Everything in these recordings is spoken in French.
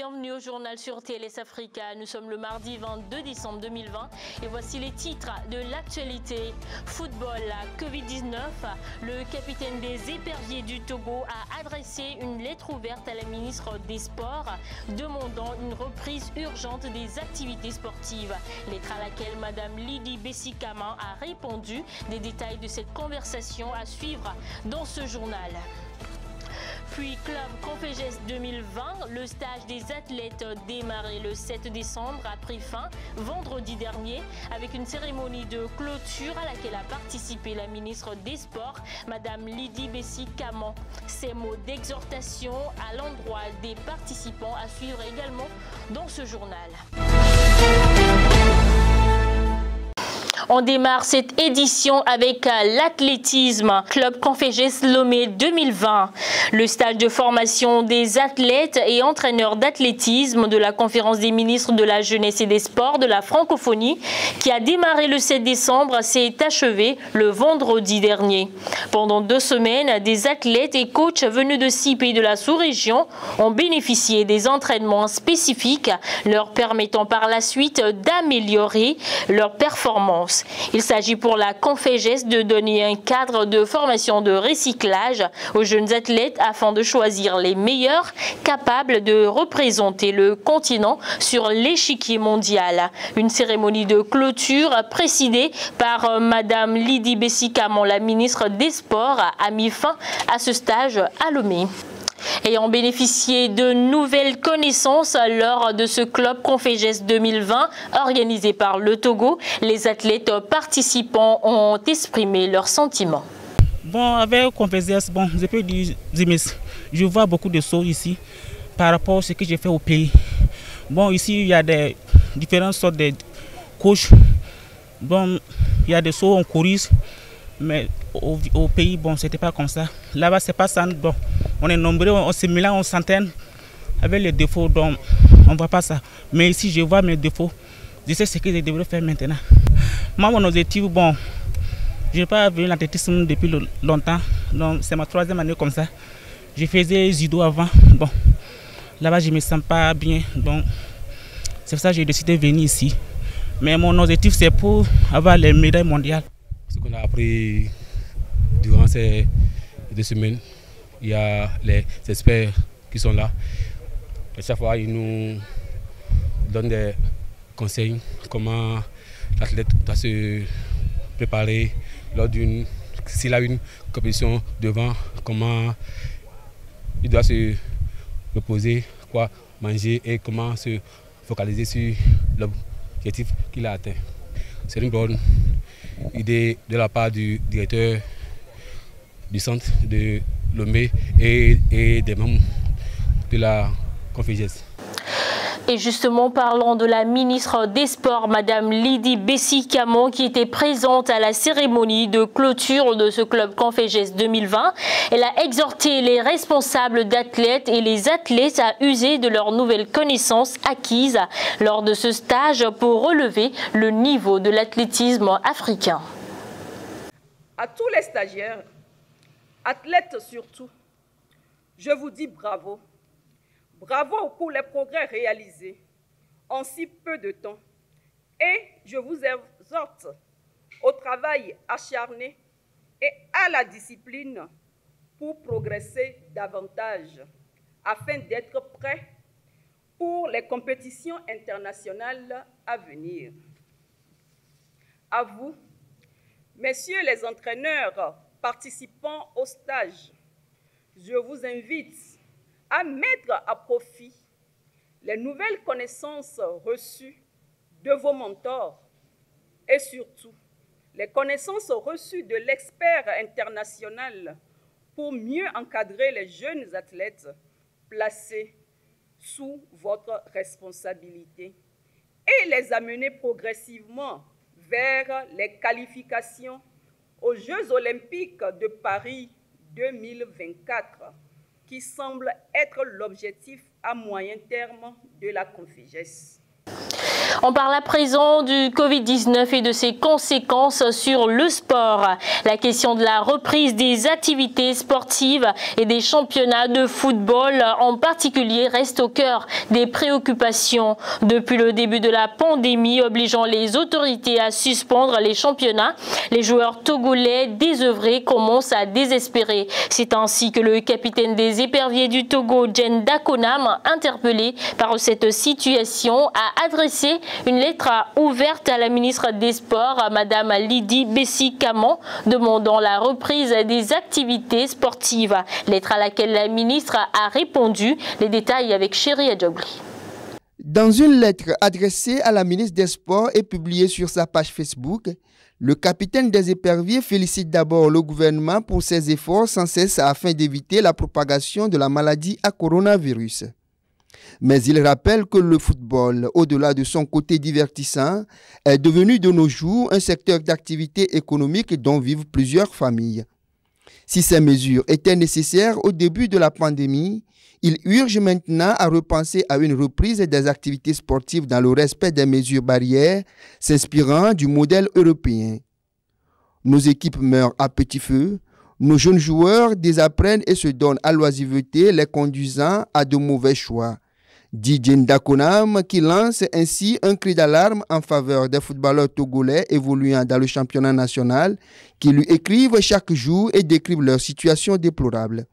bienvenue au journal sur TLS Africa. Nous sommes le mardi 22 décembre 2020 et voici les titres de l'actualité. Football, Covid-19, le capitaine des éperviers du Togo a adressé une lettre ouverte à la ministre des Sports demandant une reprise urgente des activités sportives. Lettre à laquelle Madame Lydie Bessi-Caman a répondu. Des détails de cette conversation à suivre dans ce journal. Puis Club Confégès 2020, le stage des athlètes démarré le 7 décembre a pris fin vendredi dernier avec une cérémonie de clôture à laquelle a participé la ministre des Sports, Madame Lydie Bessi-Caman. Ces mots d'exhortation à l'endroit des participants à suivre également dans ce journal. On démarre cette édition avec l'athlétisme. Club Confégès Lomé 2020. Le stage de formation des athlètes et entraîneurs d'athlétisme de la conférence des ministres de la jeunesse et des sports de la francophonie qui a démarré le 7 décembre s'est achevé le vendredi dernier. Pendant 2 semaines, des athlètes et coachs venus de 6 pays de la sous-région ont bénéficié des entraînements spécifiques leur permettant par la suite d'améliorer leur performance. Il s'agit pour la Confégès de donner un cadre de formation de recyclage aux jeunes athlètes afin de choisir les meilleurs capables de représenter le continent sur l'échiquier mondial. Une cérémonie de clôture présidée par Madame Lydie Bessi-Caman, la ministre des Sports, a mis fin à ce stage à Lomé. Ayant bénéficié de nouvelles connaissances lors de ce Club Confégès 2020 organisé par le Togo, les athlètes participants ont exprimé leurs sentiments. Bon, avec Confégès, bon, je peux dire, je vois beaucoup de choses ici par rapport à ce que j'ai fait au pays. Bon, ici, il y a des différentes sortes de coachs. Bon, il y a des sauts en chorus, mais au pays, bon, c'était pas comme ça. Là-bas, c'est pas ça. Bon, on est nombreux, on se mélange en centaines avec les défauts, donc on ne voit pas ça. Mais ici, je vois mes défauts. Je sais ce que je devrais faire maintenant. Moi, mon objectif, bon, je n'ai pas vu l'athlétisme depuis longtemps. Donc, c'est ma 3e année comme ça. Je faisais judo avant. Bon, là-bas, je ne me sens pas bien. Donc, c'est pour ça que j'ai décidé de venir ici. Mais mon objectif, c'est pour avoir les médailles mondiales. Ce qu'on a appris durant ces 2 semaines, il y a les experts qui sont là. Et chaque fois, ils nous donnent des conseils comment l'athlète doit se préparer s'il a une compétition devant, comment il doit se reposer, quoi manger et comment se focaliser sur l'objectif qu'il a atteint. C'est une bonne idée de la part du directeur du centre de Lomé et des membres de la Confégès. Et justement, parlons de la ministre des Sports, Madame Lydie Bessi-Caman, qui était présente à la cérémonie de clôture de ce Club Confégès 2020. Elle a exhorté les responsables d'athlètes et les athlètes à user de leurs nouvelles connaissances acquises lors de ce stage pour relever le niveau de l'athlétisme africain. À tous les stagiaires, athlètes surtout, je vous dis bravo. Bravo pour les progrès réalisés en si peu de temps. Et je vous exhorte au travail acharné et à la discipline pour progresser davantage afin d'être prêts pour les compétitions internationales à venir. À vous, messieurs les entraîneurs participant au stage, je vous invite à mettre à profit les nouvelles connaissances reçues de vos mentors et surtout les connaissances reçues de l'expert international pour mieux encadrer les jeunes athlètes placés sous votre responsabilité et les amener progressivement vers les qualifications aux Jeux olympiques de Paris 2024, qui semble être l'objectif à moyen terme de la Confégès. On parle à présent du Covid-19 et de ses conséquences sur le sport. La question de la reprise des activités sportives et des championnats de football en particulier reste au cœur des préoccupations. Depuis le début de la pandémie obligeant les autorités à suspendre les championnats, les joueurs togolais désœuvrés commencent à désespérer. C'est ainsi que le capitaine des éperviers du Togo, Jen Dakonam, interpellé par cette situation, a adressé une lettre ouverte à la ministre des Sports, Madame Lydie Bessi-Camon, demandant la reprise des activités sportives. Lettre à laquelle la ministre a répondu. Les détails avec Chéri Adjobli. Dans une lettre adressée à la ministre des Sports et publiée sur sa page Facebook, le capitaine des éperviers félicite d'abord le gouvernement pour ses efforts sans cesse afin d'éviter la propagation de la maladie à coronavirus. Mais il rappelle que le football, au-delà de son côté divertissant, est devenu de nos jours un secteur d'activité économique dont vivent plusieurs familles. Si ces mesures étaient nécessaires au début de la pandémie, il urge maintenant à repenser à une reprise des activités sportives dans le respect des mesures barrières, s'inspirant du modèle européen. Nos équipes meurent à petit feu, nos jeunes joueurs désapprennent et se donnent à l'oisiveté, les conduisant à de mauvais choix. Dit Jen Dakonam, qui lance ainsi un cri d'alarme en faveur des footballeurs togolais évoluant dans le championnat national, qui lui écrivent chaque jour et décrivent leur situation déplorable.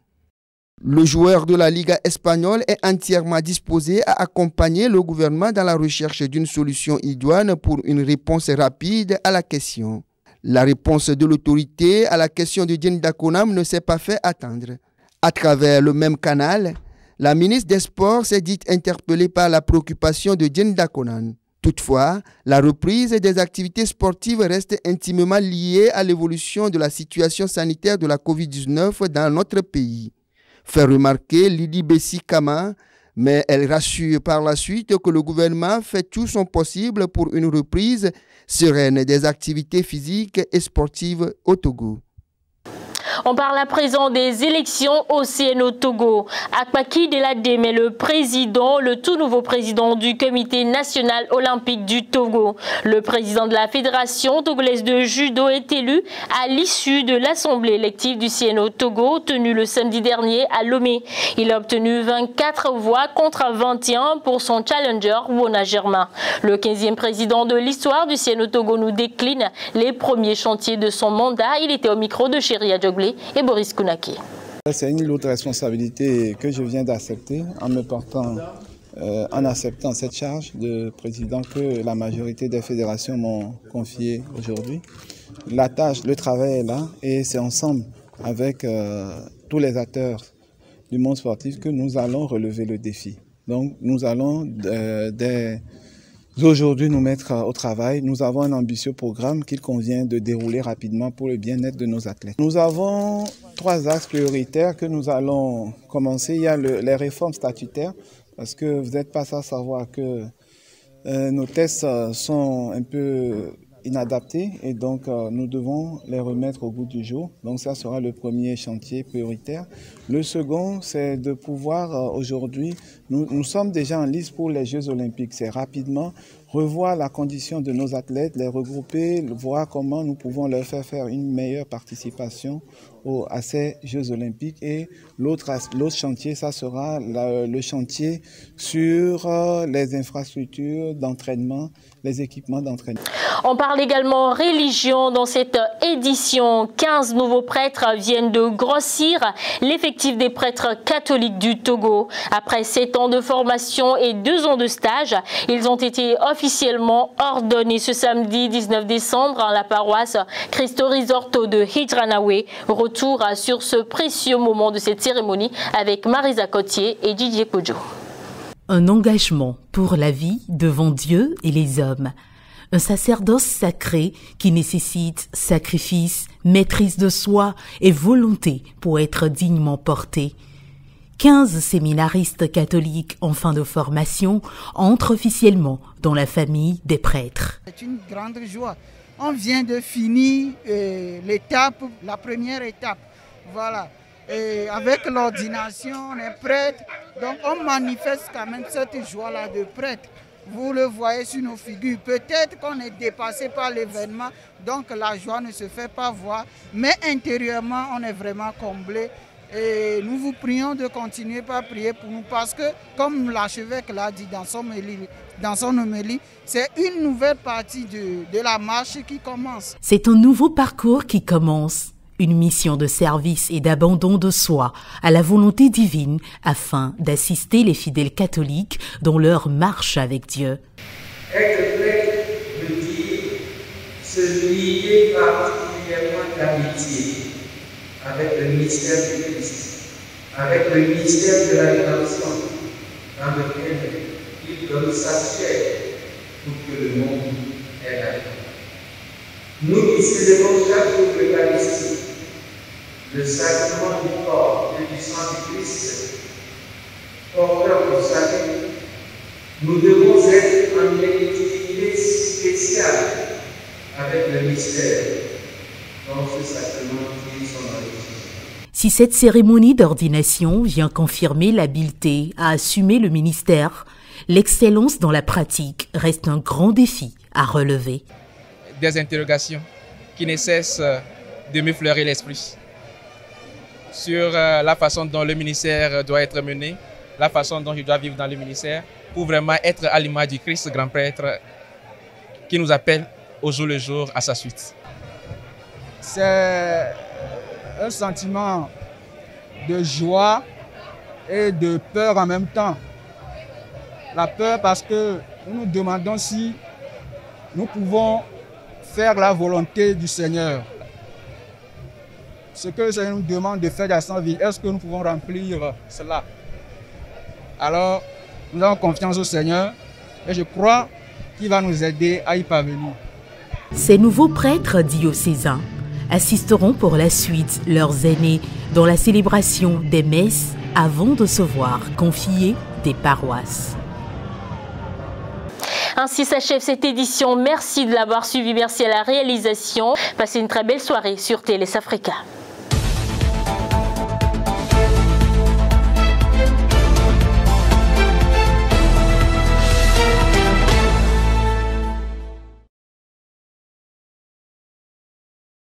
Le joueur de la Liga espagnole est entièrement disposé à accompagner le gouvernement dans la recherche d'une solution idoine pour une réponse rapide à la question. La réponse de l'autorité à la question de Jen Dakonam ne s'est pas fait attendre. À travers le même canal, la ministre des Sports s'est dite interpellée par la préoccupation de Jen Dakonam. Toutefois, la reprise des activités sportives reste intimement liée à l'évolution de la situation sanitaire de la Covid-19 dans notre pays. Fait remarquer Lydie Bessi-Camon, mais elle rassure par la suite que le gouvernement fait tout son possible pour une reprise sereine des activités physiques et sportives au Togo. On parle à présent des élections au CNO Togo. Akpaki Delademe est le tout nouveau président du Comité national olympique du Togo. Le président de la Fédération togolaise de judo est élu à l'issue de l'assemblée élective du CNO Togo tenue le samedi dernier à Lomé. Il a obtenu 24 voix contre 21 pour son challenger Wona Germain. Le 15e président de l'histoire du CNO Togo nous décline les premiers chantiers de son mandat. Il était au micro de Chéri Adjobli et Boris Kounaki. C'est une lourde responsabilité que je viens d'accepter en acceptant cette charge de président que la majorité des fédérations m'ont confiée aujourd'hui. La tâche, le travail est là et c'est ensemble avec tous les acteurs du monde sportif que nous allons relever le défi. Donc nous allons aujourd'hui nous mettre au travail. Nous avons un ambitieux programme qu'il convient de dérouler rapidement pour le bien-être de nos athlètes. Nous avons 3 axes prioritaires que nous allons commencer. Il y a les réformes statutaires, parce que vous n'êtes pas sans savoir que nos tests sont un peu inadaptés et donc nous devons les remettre au goût du jour. Donc ça sera le premier chantier prioritaire. Le second, c'est de pouvoir aujourd'hui, nous sommes déjà en liste pour les Jeux Olympiques. C'est rapidement revoir la condition de nos athlètes, les regrouper, voir comment nous pouvons leur faire une meilleure participation à ces Jeux Olympiques. Et l'autre chantier, ça sera le chantier sur les infrastructures d'entraînement, les équipements d'entraînement. On parle également religion dans cette édition. 15 nouveaux prêtres viennent de grossir l'effectif des prêtres catholiques du Togo. Après 7 ans de formation et 2 ans de stage, ils ont été officiellement ordonnés ce samedi 19 décembre à la paroisse Cristo Risorto de Hidranawe. Retour sur ce précieux moment de cette cérémonie avec Marisa Cotier et Didier Kojo. Un engagement pour la vie devant Dieu et les hommes. Un sacerdoce sacré qui nécessite sacrifice, maîtrise de soi et volonté pour être dignement porté. 15 séminaristes catholiques en fin de formation entrent officiellement dans la famille des prêtres. C'est une grande joie. On vient de finir la première étape. Voilà. Et avec l'ordination, on est prêtre. Donc on manifeste quand même cette joie-là de prêtre. Vous le voyez sur nos figures. Peut-être qu'on est dépassé par l'événement, donc la joie ne se fait pas voir. Mais intérieurement, on est vraiment comblé. Et nous vous prions de continuer par prier pour nous parce que, comme l'archevêque l'a dit dans son homélie, c'est une nouvelle partie de la marche qui commence. C'est un nouveau parcours qui commence. Une mission de service et d'abandon de soi à la volonté divine afin d'assister les fidèles catholiques dans leur marche avec Dieu. Être prêtre veut dire se lier particulièrement d'amitié avec le mystère du Christ, avec le mystère de la rédemption, dans lequel il donne sa chair pour que le monde ait la vie. Nous qui célébrons chaque jour l'Eucharistie, le sacrement du corps et du sang du Christ, porteur au salut, nous devons être en intimité spéciale avec le mystère dans ce sacrement qui est son origine. Si cette cérémonie d'ordination vient confirmer l'habileté à assumer le ministère, l'excellence dans la pratique reste un grand défi à relever. Des interrogations qui ne cessent de m'effleurer l'esprit sur la façon dont le ministère doit être mené, la façon dont je dois vivre dans le ministère pour vraiment être à l'image du Christ grand prêtre qui nous appelle au jour le jour à sa suite. C'est un sentiment de joie et de peur en même temps. La peur parce que nous nous demandons si nous pouvons faire la volonté du Seigneur. Ce que le Seigneur nous demande de faire dans sa vie, est-ce que nous pouvons remplir cela? Alors, nous avons confiance au Seigneur et je crois qu'il va nous aider à y parvenir. Ces nouveaux prêtres diocésains assisteront pour la suite leurs aînés dans la célébration des messes avant de se voir confier des paroisses. Ainsi s'achève cette édition. Merci de l'avoir suivi. Merci à la réalisation. Passez une très belle soirée sur Télés Africa.